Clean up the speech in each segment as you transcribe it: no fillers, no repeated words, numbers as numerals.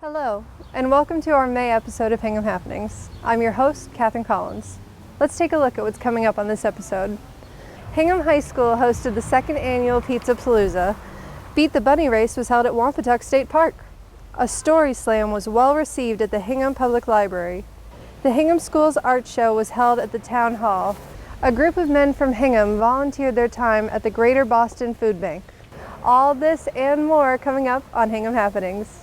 Hello, and welcome to our May episode of Hingham Happenings. I'm your host, Catherine Collins. Let's take a look at what's coming up on this episode. Hingham High School hosted the second annual Pizza Palooza. Beat the Bunny Race was held at Wampatuck State Park. A story slam was well received at the Hingham Public Library. The Hingham School's art show was held at the Town Hall. A group of men from Hingham volunteered their time at the Greater Boston Food Bank. All this and more coming up on Hingham Happenings.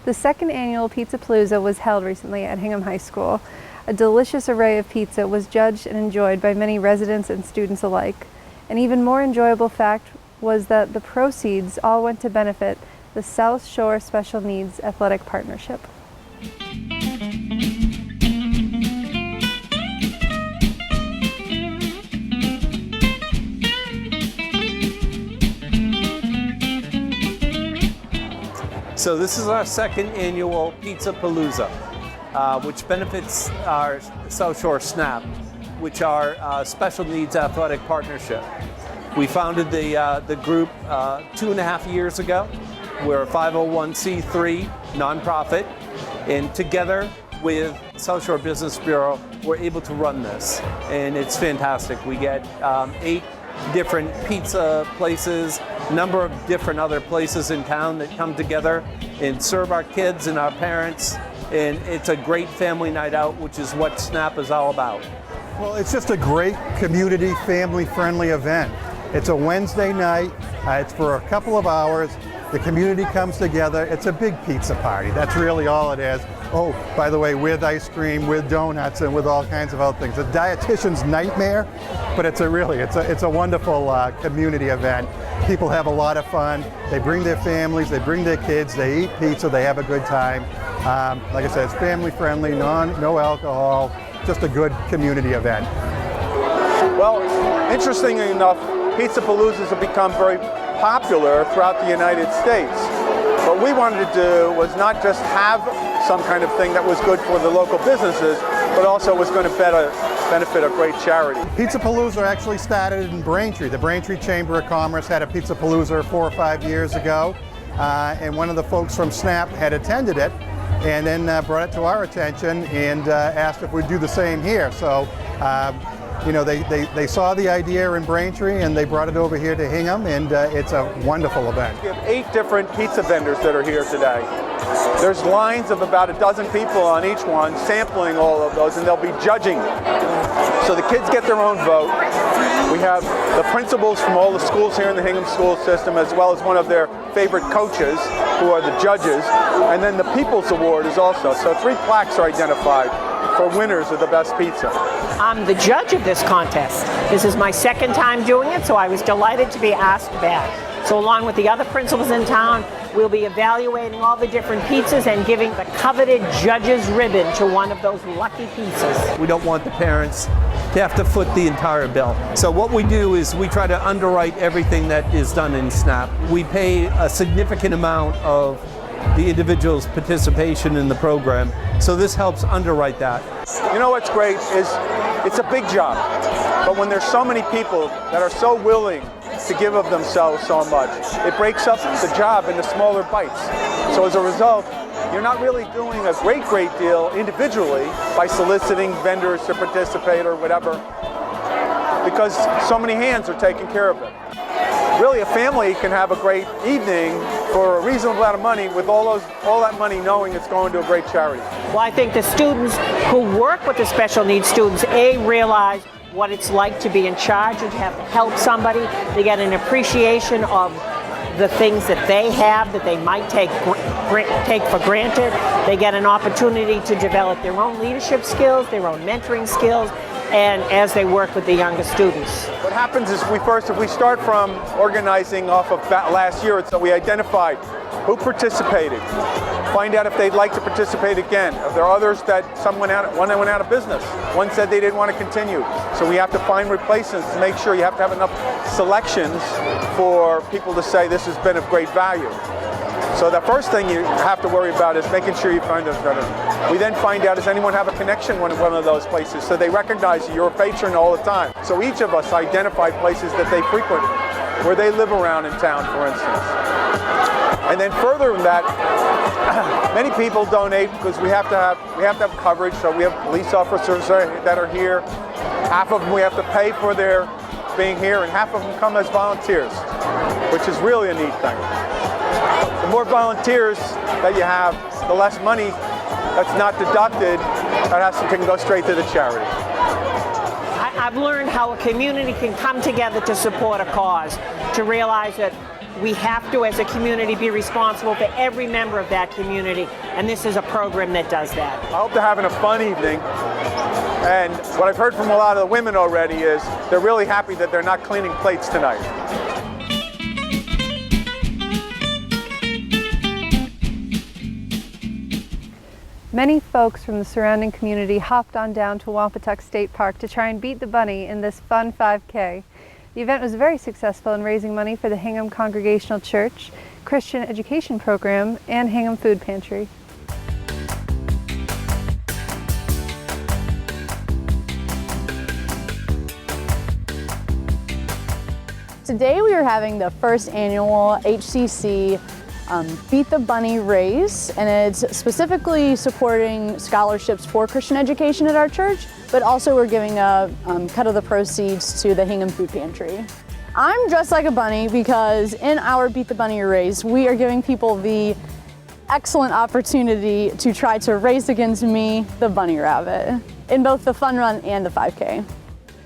The second annual Pizza Palooza was held recently at Hingham High School. A delicious array of pizza was judged and enjoyed by many residents and students alike. An even more enjoyable fact was that the proceeds all went to benefit the South Shore Special Needs Athletic Partnership. So this is our second annual Pizza Palooza, which benefits our South Shore SNAP, which are Special Needs Athletic Partnership. We founded the group 2.5 years ago. We're a 501c3 nonprofit, and together with South Shore Business Bureau, we're able to run this, and it's fantastic. We get 8 different pizza places, number of different other places in town that come together and serve our kids and our parents, and it's a great family night out, which is what SNAP is all about. Well, it's just a great community, family-friendly event. It's a Wednesday night, it's for a couple of hours, the community comes together, it's a big pizza party, that's really all it is. Oh, by the way, with ice cream, with donuts, and with all kinds of other things. A dietitian's nightmare, but it's a wonderful community event. People have a lot of fun. They bring their families, they bring their kids, they eat pizza, they have a good time. Like I said, it's family friendly, no alcohol, just a good community event. Well, interestingly enough, Pizza Paloozas have become very popular throughout the United States. What we wanted to do was not just have some kind of thing that was good for the local businesses, but also was going to benefit a great charity. Pizza Palooza actually started in Braintree. The Braintree Chamber of Commerce had a Pizza Palooza 4 or 5 years ago, and one of the folks from SNAP had attended it and then brought it to our attention and asked if we'd do the same here. So, you know, they saw the idea in Braintree and they brought it over here to Hingham, and it's a wonderful event. We have 8 different pizza vendors that are here today. There's lines of about 12 people on each one sampling all of those, and they'll be judging. So the kids get their own vote. We have the principals from all the schools here in the Hingham school system, as well as one of their favorite coaches, who are the judges. And then the People's Award is also. So 3 plaques are identified for winners of the best pizza. I'm the judge of this contest. This is my second time doing it, so I was delighted to be asked back. So along with the other principals in town, we'll be evaluating all the different pizzas and giving the coveted judge's ribbon to one of those lucky pizzas. We don't want the parents to have to foot the entire bill. So what we do is we try to underwrite everything that is done in SNAP. We pay a significant amount of the individual's participation in the program, so this helps underwrite that. You know what's great is it's a big job, but when there's so many people that are so willing to give of themselves so much, it breaks up the job into smaller bites. So as a result, you're not really doing a great deal individually by soliciting vendors to participate or whatever, because so many hands are taking care of it. Really, a family can have a great evening for a reasonable amount of money with all that money knowing it's going to a great charity. Well, I think the students who work with the special needs students, realize what it's like to be in charge and to have to help somebody. They get an appreciation of the things that they have that they might take for granted. They get an opportunity to develop their own leadership skills, their own mentoring skills, and as they work with the younger students. What happens is if we start from organizing off of last year, so we identified who participated, find out if they'd like to participate again. If there are others that one went out of business, one said they didn't want to continue. So we have to find replacements to make sure you have to have enough selections for people to say this has been of great value. So the first thing you have to worry about is making sure you find those vendors. We then find out, does anyone have a connection with one of those places? So they recognize you're a patron all the time. So each of us identify places that they frequent, where they live around in town, for instance. And then further than that, many people donate because we have to have coverage. So we have police officers that are here. Half of them we have to pay for their being here, and half of them come as volunteers, which is really a neat thing. The more volunteers that you have, the less money that's not deducted can go straight to the charity. I've learned how a community can come together to support a cause, to realize that we have to, as a community, be responsible for every member of that community, and this is a program that does that. I hope they're having a fun evening, and what I've heard from a lot of the women already is they're really happy that they're not cleaning plates tonight. Many folks from the surrounding community hopped on down to Wampatuck State Park to try and beat the bunny in this fun 5K. The event was very successful in raising money for the Hingham Congregational Church, Christian Education Program, and Hingham Food Pantry. Today we are having the first annual HCC Beat the Bunny race, and it's specifically supporting scholarships for Christian education at our church, but also we're giving a cut of the proceeds to the Hingham Food Pantry. I'm dressed like a bunny because in our Beat the Bunny race, we are giving people the excellent opportunity to try to race against me, the bunny rabbit, in both the fun run and the 5K.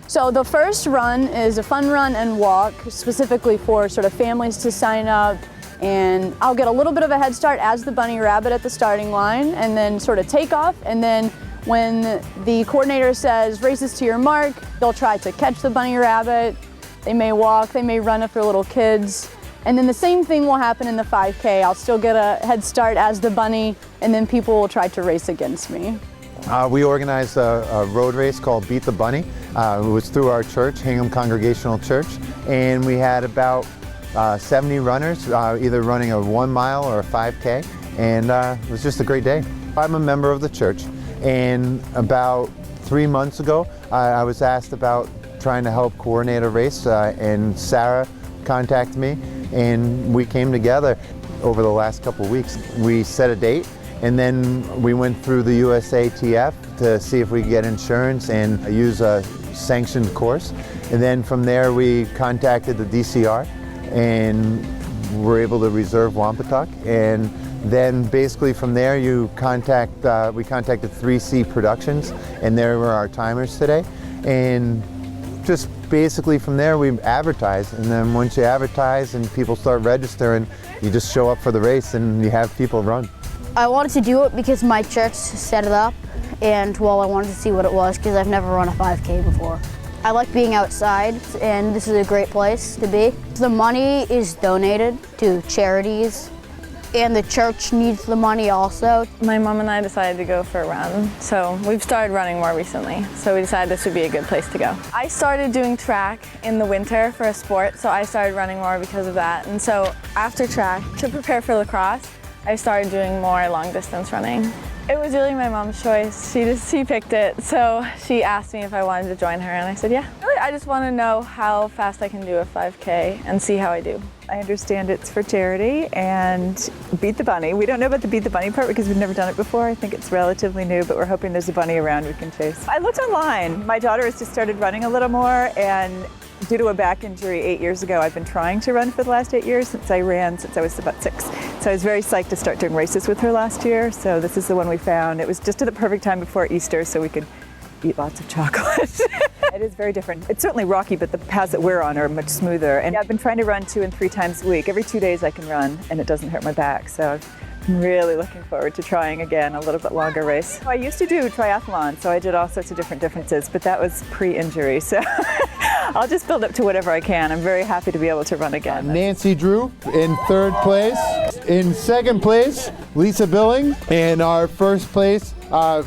So the first run is a fun run and walk, specifically for sort of families to sign up, and I'll get a little bit of a head start as the bunny rabbit at the starting line, and then sort of take off, and then when the coordinator says races to your mark, they'll try to catch the bunny rabbit. They may walk, they may run if they're little kids. And then the same thing will happen in the 5K. I'll still get a head start as the bunny, and then people will try to race against me. We organized a road race called Beat the Bunny. It was through our church, Hingham Congregational Church, and we had about 70 runners, either running a 1 mile or a 5K, and it was just a great day. I'm a member of the church, and about 3 months ago, I was asked about trying to help coordinate a race, and Sarah contacted me, and we came together over the last couple of weeks. We set a date, and then we went through the USATF to see if we could get insurance and use a sanctioned course. And then from there, we contacted the DCR, and were able to reserve Wampatuck. And then basically from there, we contacted 3C Productions, and there were our timers today. And just basically from there, we advertise. And then once you advertise and people start registering, you just show up for the race and you have people run. I wanted to do it because my church set it up, and well, I wanted to see what it was because I've never run a 5K before. I like being outside, and this is a great place to be. The money is donated to charities, and the church needs the money also. My mom and I decided to go for a run, so we've started running more recently, so we decided this would be a good place to go. I started doing track in the winter for a sport, so I started running more because of that. And so after track, to prepare for lacrosse, I started doing more long distance running. It was really my mom's choice. She picked it, so she asked me if I wanted to join her, and I said yeah. Really, I just want to know how fast I can do a 5K and see how I do. I understand it's for charity and Beat the Bunny. We don't know about the Beat the Bunny part because we've never done it before. I think it's relatively new, but we're hoping there's a bunny around we can chase. I looked online. My daughter has just started running a little more, and due to a back injury 8 years ago, I've been trying to run for the last 8 years since I was about 6. So I was very psyched to start doing races with her last year. So this is the one we found. It was just at the perfect time before Easter so we could eat lots of chocolate. It is very different. It's certainly rocky, but the paths that we're on are much smoother. And I've been trying to run 2 and 3 times a week. Every 2 days I can run, and it doesn't hurt my back. So I'm really looking forward to trying again a little bit longer race. I used to do triathlon, so I did all sorts of different differences, but that was pre-injury. So I'll just build up to whatever I can. I'm very happy to be able to run again. Nancy Drew in 3rd place. In 2nd place, Lisa Billing. And our 1st place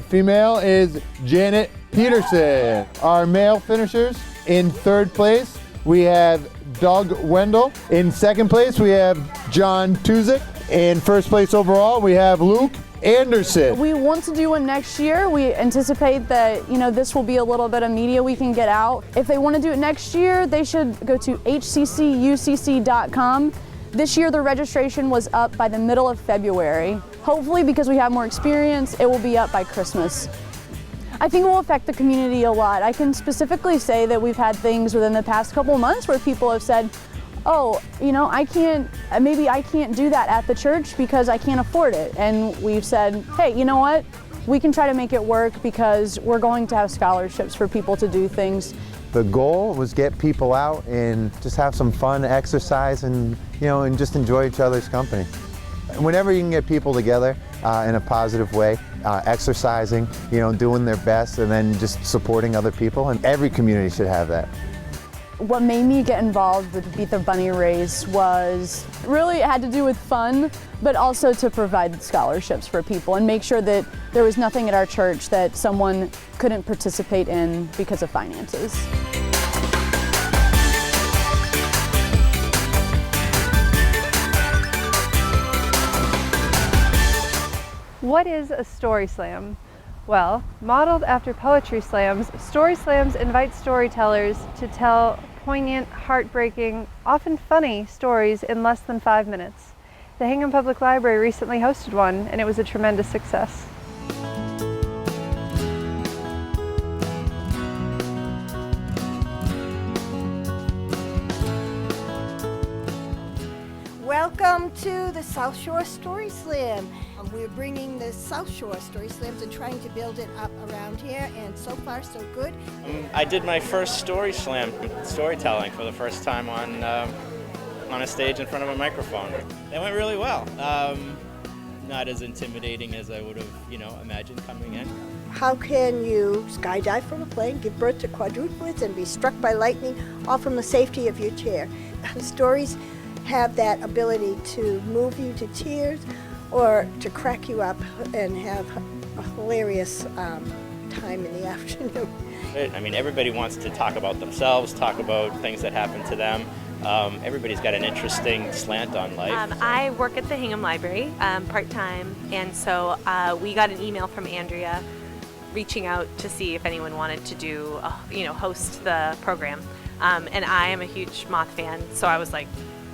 female is Janet Peterson. Our male finishers, in 3rd place, we have Doug Wendell. In 2nd place, we have John Tuzik. In 1st place overall, we have Luke Anderson. We want to do one next year. We anticipate that, this will be a little bit of media we can get out. If they want to do it next year, they should go to hccucc.com. This year the registration was up by the middle of February. Hopefully, because we have more experience, it will be up by Christmas. I think it will affect the community a lot. I can specifically say that we've had things within the past couple months where people have said, oh, maybe I can't do that at the church because I can't afford it. And we've said, hey, you know what? We can try to make it work because we're going to have scholarships for people to do things. The goal was get people out and just have some fun, exercise, and and just enjoy each other's company. Whenever you can get people together in a positive way, exercising, doing their best, and then just supporting other people, and every community should have that. What made me get involved with the Beat the Bunny race was really it had to do with fun, but also to provide scholarships for people and make sure that there was nothing at our church that someone couldn't participate in because of finances. What is a story slam? Well, modeled after poetry slams, story slams invite storytellers to tell poignant, heartbreaking, often funny stories in less than 5 minutes. The Hingham Public Library recently hosted one, and it was a tremendous success. Welcome to the South Shore Story Slam. We're bringing the South Shore Story Slams and trying to build it up around here, and so far so good. I did my first story slam, storytelling, for the first time on a stage in front of a microphone. It went really well. Not as intimidating as I would have, imagined coming in. How can you skydive from a plane, give birth to quadruplets, and be struck by lightning, all from the safety of your chair? Stories have that ability to move you to tears or to crack you up and have a hilarious time in the afternoon. I mean, everybody wants to talk about themselves, talk about things that happen to them. Everybody's got an interesting slant on life. I work at the Hingham Library part-time, and so we got an email from Andrea reaching out to see if anyone wanted to do, host the program. And I am a huge Moth fan, so I was like,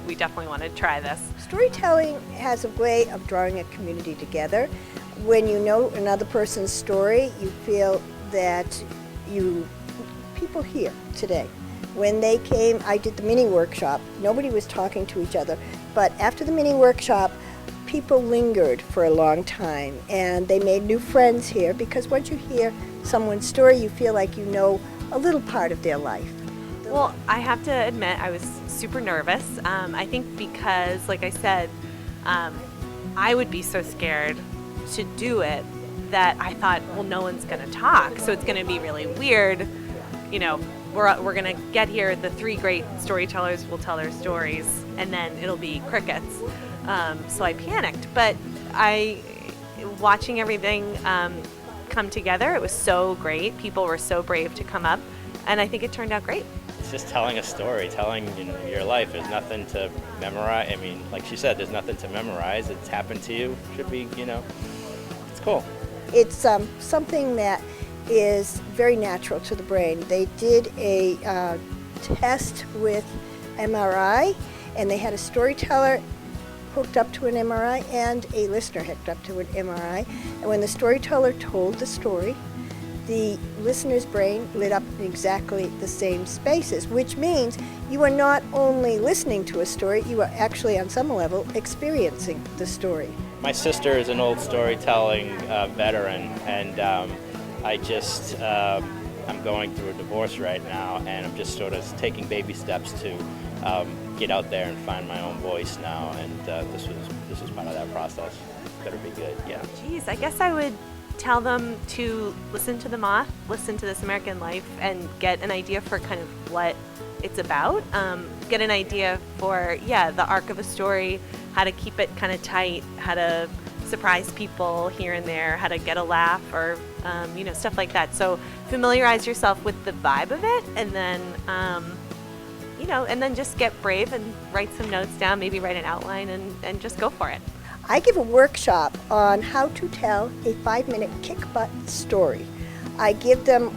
we definitely want to try this. Storytelling has a way of drawing a community together. When you know another person's story, you feel that people here today. When they came, I did the mini workshop. Nobody was talking to each other, but after the mini workshop, people lingered for a long time, and they made new friends here because once you hear someone's story, you feel like you know a little part of their life. Well, I have to admit, I was super nervous. I think because, like I said, I would be so scared to do it that I thought, well, no one's going to talk, so it's going to be really weird. We're going to get here, the three great storytellers will tell their stories, and then it'll be crickets. So I panicked, but watching everything come together, it was so great. People were so brave to come up, and I think it turned out great. It's just telling a story, telling your life. There's nothing to memorize. I mean, like she said, there's nothing to memorize. It's happened to you. Should be, it's cool. It's something that is very natural to the brain. They did a test with MRI, and they had a storyteller hooked up to an MRI and a listener hooked up to an MRI. And when the storyteller told the story, the listener's brain lit up in exactly the same spaces, which means you are not only listening to a story, you are actually on some level experiencing the story. My sister is an old storytelling veteran, and I'm going through a divorce right now, and I'm just sort of taking baby steps to get out there and find my own voice now, and this was part of that process. Better be good, yeah. Geez, I guess I would tell them to listen to The Moth, listen to This American Life, and get an idea for kind of what it's about. Get an idea for, the arc of a story, how to keep it kind of tight, how to surprise people here and there, how to get a laugh, or stuff like that. So familiarize yourself with the vibe of it, and then and then just get brave and write some notes down, maybe write an outline, and just go for it. I give a workshop on how to tell a 5-minute kick-butt story. I give them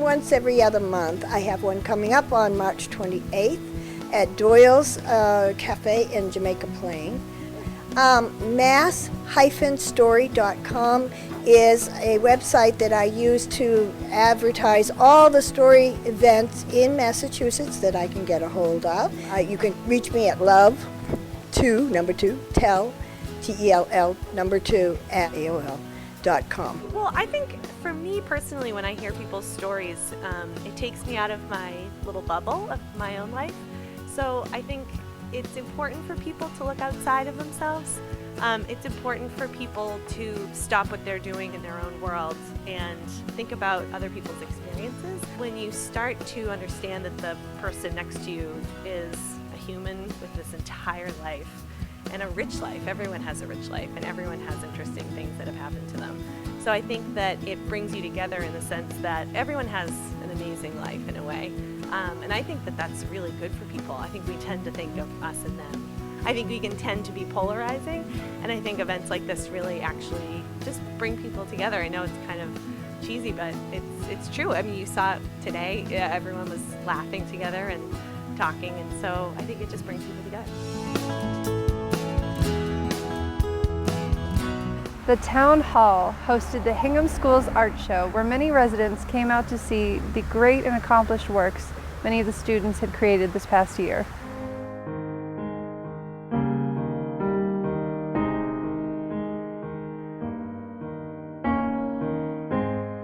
once every other month. I have one coming up on March 28th at Doyle's Cafe in Jamaica Plain. mass-story.com is a website that I use to advertise all the story events in Massachusetts that I can get a hold of. You can reach me at tell, T-E-L-L, at AOL.com. Well, I think for me personally, when I hear people's stories, it takes me out of my little bubble of my own life. So I think it's important for people to look outside of themselves. It's important for people to stop what they're doing in their own world and think about other people's experiences. When you start to understand that the person next to you is a human with this entire life and a rich life, everyone has a rich life and everyone has interesting things that have happened to them. So I think that it brings you together in the sense that everyone has an amazing life in a way. And I think that that's really good for people. I think we tend to think of us and them. I think we can tend to be polarizing, and I think events like this really actually just bring people together. I know it's kind of cheesy, but it's true. I mean, you saw it today. Everyone was laughing together and talking, and so I think it just brings people together. The Town Hall hosted the Hingham Schools Art Show, where many residents came out to see the great and accomplished works many of the students had created this past year.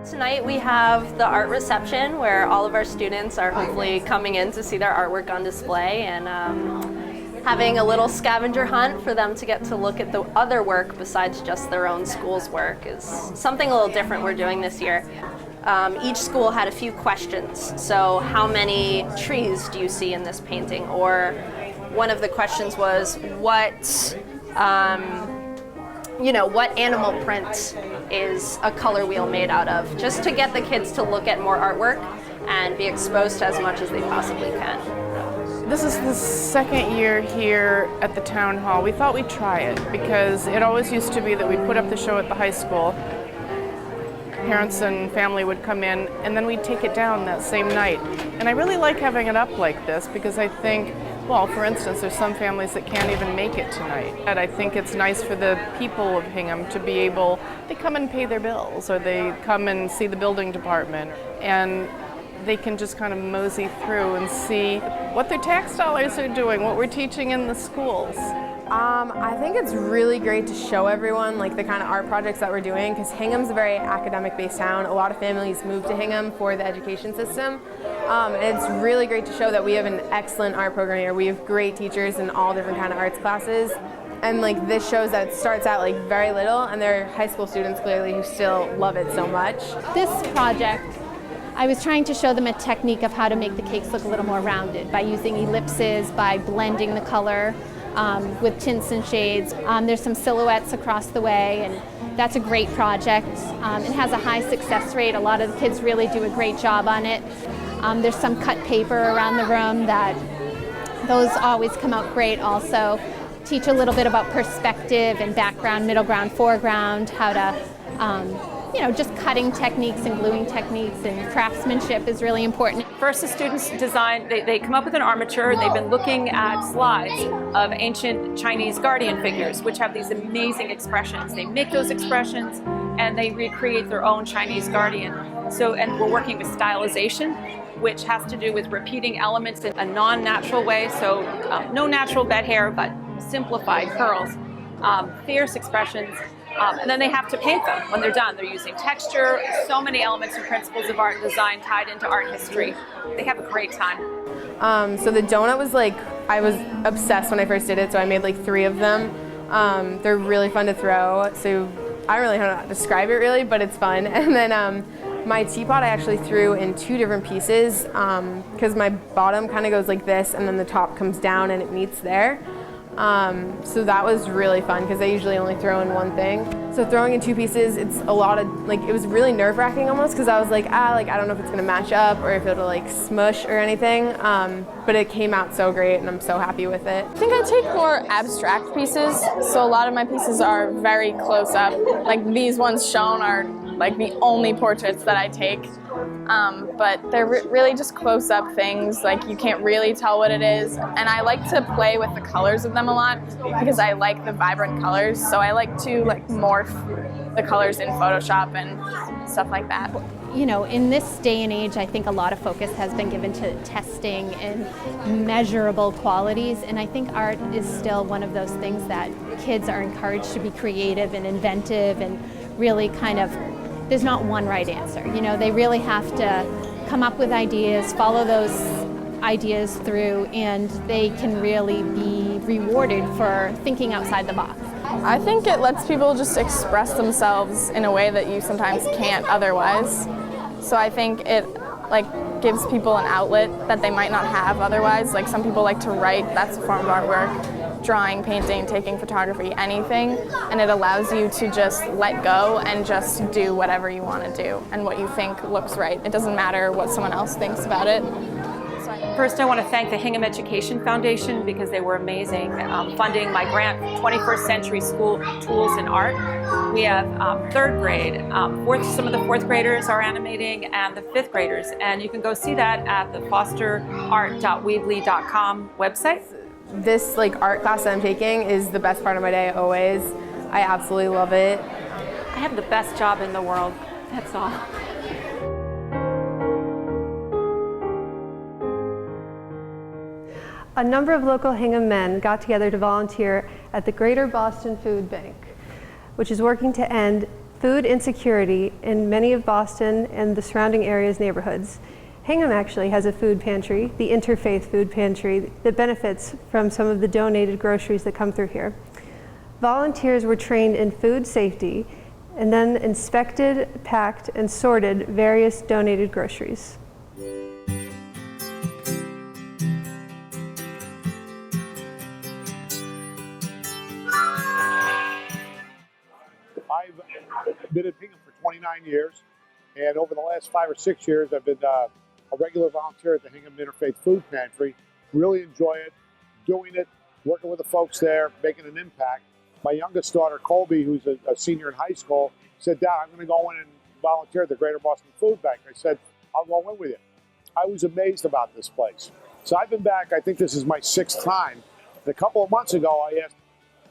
Tonight we have the art reception where all of our students are hopefully coming in to see their artwork on display, and having a little scavenger hunt for them to get to look at the other work besides just their own school's work is something a little different we're doing this year. Each school had a few questions. So how many trees do you see in this painting? Or one of the questions was what animal print is a color wheel made out of? Just to get the kids to look at more artwork and be exposed to as much as they possibly can. This is the second year here at the Town Hall. We thought we'd try it because it always used to be that we'd put up the show at the high school. Parents and family would come in and then we'd take it down that same night. And I really like having it up like this because I think, well, for instance, there's some families that can't even make it tonight. And I think it's nice for the people of Hingham to be able, they come and pay their bills or they come and see the building department and they can just kind of mosey through and see what their tax dollars are doing, what we're teaching in the schools. I think it's really great to show everyone like the kind of art projects that we're doing because Hingham's a very academic-based town. A lot of families move to Hingham for the education system. And it's really great to show that we have an excellent art program here. We have great teachers in all different kind of arts classes. And like this shows that it starts out like very little and they're high school students clearly who still love it so much. This project, I was trying to show them a technique of how to make the cakes look a little more rounded by using ellipses, by blending the color with tints and shades. There's some silhouettes across the way, and that's a great project. It has a high success rate. A lot of the kids really do a great job on it. There's some cut paper around the room that those always come out great also. Teach a little bit about perspective and background, middle ground, foreground, how to just cutting techniques and gluing techniques, and craftsmanship is really important. First, the students design, they come up with an armature. They've been looking at slides of ancient Chinese guardian figures, which have these amazing expressions. They make those expressions and they recreate their own Chinese guardian. And we're working with stylization, which has to do with repeating elements in a non-natural way. So no natural bed hair, but simplified curls, fierce expressions. And then they have to paint them when they're done. They're using texture, so many elements and principles of art and design tied into art history. They have a great time. So the donut was like, I was obsessed when I first did it, so I made like 3 of them. They're really fun to throw, so I don't really know how to describe it really, but it's fun. And then my teapot I actually threw in 2 different pieces because my bottom kind of goes like this and then the top comes down and it meets there. So that was really fun because I usually only throw in one thing. So throwing in 2 pieces, it's a lot of, like, it was really nerve-wracking almost because I was like, I don't know if it's gonna match up or if it'll like smush or anything. But it came out so great and I'm so happy with it. I think I take more abstract pieces, so a lot of my pieces are very close up. Like these ones shown are like the only portraits that I take. But they're really just close-up things, like you can't really tell what it is. And I like to play with the colors of them a lot because I like the vibrant colors, so I like to like morph the colors in Photoshop and stuff like that. You know, in this day and age, I think a lot of focus has been given to testing and measurable qualities, and I think art is still one of those things that kids are encouraged to be creative and inventive and really kind of, there's not one right answer. You know, they really have to come up with ideas, follow those ideas through, and they can really be rewarded for thinking outside the box. I think it lets people just express themselves in a way that you sometimes can't otherwise. So I think it like gives people an outlet that they might not have otherwise. Like some people like to write, that's a form of artwork, drawing, painting, taking photography, anything, and it allows you to just let go and just do whatever you want to do and what you think looks right. It doesn't matter what someone else thinks about it. First, I want to thank the Hingham Education Foundation because they were amazing funding my grant, 21st Century School Tools in Art. We have third grade, some of the fourth graders are animating, and the fifth graders. And you can go see that at the fosterart.weebly.com website. This like art class that I'm taking is the best part of my day always. I absolutely love it. I have the best job in the world, that's all. A number of local Hingham men got together to volunteer at the Greater Boston Food Bank, which is working to end food insecurity in many of Boston and the surrounding areas' neighborhoods. Hingham actually has a food pantry, the Interfaith Food Pantry, that benefits from some of the donated groceries that come through here. Volunteers were trained in food safety and then inspected, packed, and sorted various donated groceries. I've been at Hingham for 29 years, and over the last 5 or 6 years, I've been a regular volunteer at the Hingham Interfaith Food Pantry. Really enjoy it, doing it, working with the folks there, making an impact. My youngest daughter, Colby, who's a senior in high school, said, "Dad, I'm going to go in and volunteer at the Greater Boston Food Bank." I said, "I'll go in with you." I was amazed about this place. So I've been back, I think this is my 6th time. And a couple of months ago, I asked,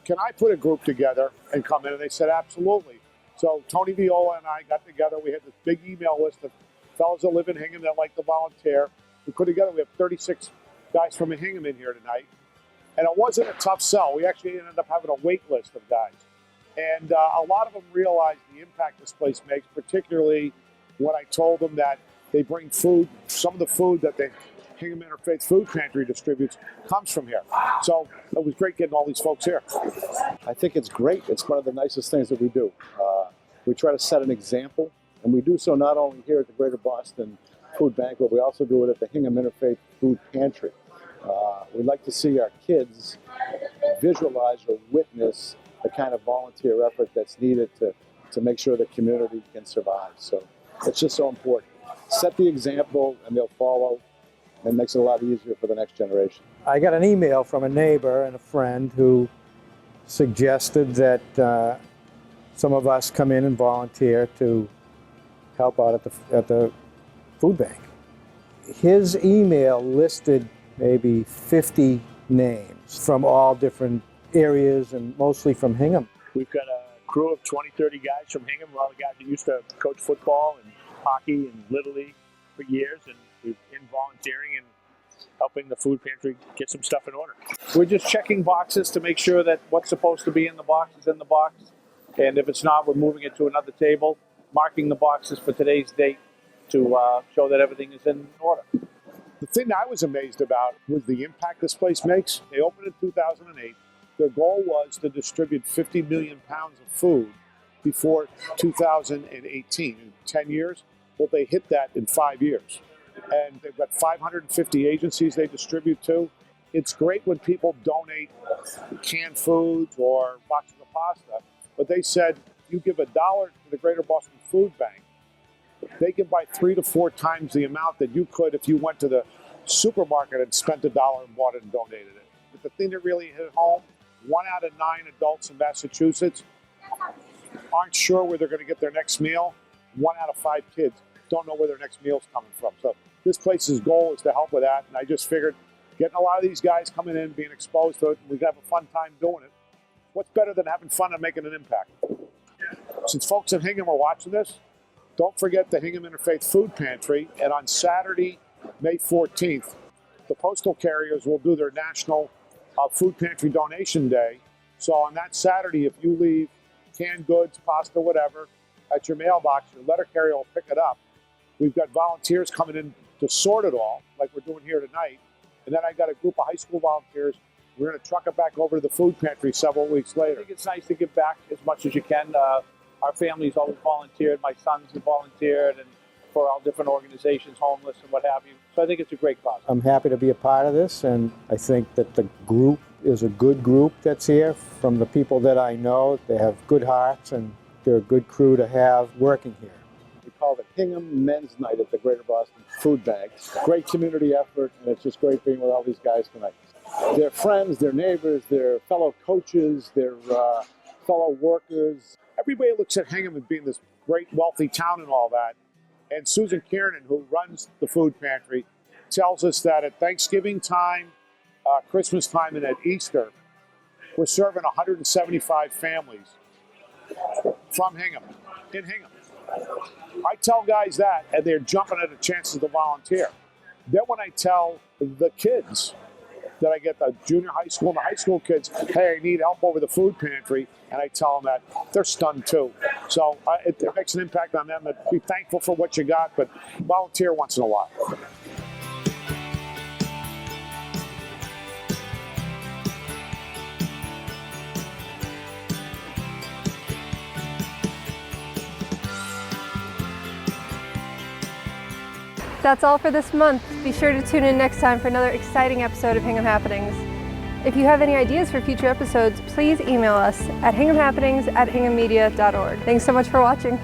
"Can I put a group together and come in?" And they said, "Absolutely." So Tony Viola and I got together. We had this big email list of fellows that live in Hingham that like to volunteer. We put together, we have 36 guys from Hingham in here tonight. And it wasn't a tough sell. We actually ended up having a wait list of guys. And a lot of them realized the impact this place makes, particularly when I told them that they bring food, some of the food that the Hingham Interfaith Food Pantry distributes comes from here. So it was great getting all these folks here. I think it's great. It's one of the nicest things that we do. We try to set an example, and we do so not only here at the Greater Boston Food Bank, but we also do it at the Hingham Interfaith Food Pantry. We'd like to see our kids visualize or witness the kind of volunteer effort that's needed to make sure the community can survive. So it's just so important. Set the example, and they'll follow. It makes it a lot easier for the next generation. I got an email from a neighbor and a friend who suggested that some of us come in and volunteer to help out at the food bank. His email listed maybe 50 names from all different areas and mostly from Hingham. We've got a crew of 20, 30 guys from Hingham, all the guys that used to coach football and hockey and Little League for years, and we've been volunteering and helping the food pantry get some stuff in order. We're just checking boxes to make sure that what's supposed to be in the box is in the box, and if it's not, we're moving it to another table, marking the boxes for today's date to show that everything is in order. The thing that I was amazed about was the impact this place makes. They opened in 2008. Their goal was to distribute 50 million pounds of food before 2018. In 10 years, well, they hit that in 5 years. And they've got 550 agencies they distribute to. It's great when people donate canned foods or boxes of pasta, but they said you give $1 to the Greater Boston Food Bank, they can buy 3 to 4 times the amount that you could if you went to the supermarket and spent $1 and bought it and donated it. But the thing that really hit home, 1 out of 9 adults in Massachusetts aren't sure where they're going to get their next meal. 1 out of 5 kids don't know where their next meal's coming from. So this place's goal is to help with that, and I just figured getting a lot of these guys coming in, being exposed to it, and we have a fun time doing it. What's better than having fun and making an impact? Since folks in Hingham are watching this, don't forget the Hingham Interfaith Food Pantry, and on Saturday, May 14th, the postal carriers will do their National Food Pantry Donation Day. So on that Saturday, if you leave canned goods, pasta, whatever, at your mailbox, your letter carrier will pick it up. We've got volunteers coming in to sort it all, like we're doing here tonight. And then I got a group of high school volunteers. We're going to truck it back over to the food pantry several weeks later. I think it's nice to give back as much as you can. Our family's always volunteered. My sons have volunteered, and for all different organizations, homeless and what have you. So I think it's a great cause. I'm happy to be a part of this, and I think that the group is a good group that's here. From the people that I know, they have good hearts, and they're a good crew to have working here. We call it Hingham Men's Night at the Greater Boston Food Bank. Great community effort, and it's just great being with all these guys tonight. They're friends, they're neighbors, they're fellow coaches, they're fellow workers. Everybody looks at Hingham as being this great, wealthy town and all that. And Susan Kiernan, who runs the food pantry, tells us that at Thanksgiving time, Christmas time, and at Easter, we're serving 175 families from Hingham, in Hingham. I tell guys that, and they're jumping at the chances to volunteer. Then when I tell the kids that I get the junior high school and the high school kids, hey, I need help over the food pantry, and I tell them that, they're stunned too. So it makes an impact on them. Be thankful for what you got, but volunteer once in a while. That's all for this month. Be sure to tune in next time for another exciting episode of Hingham Happenings. If you have any ideas for future episodes, please email us at hinghamhappenings@hinghammedia.org. Thanks so much for watching.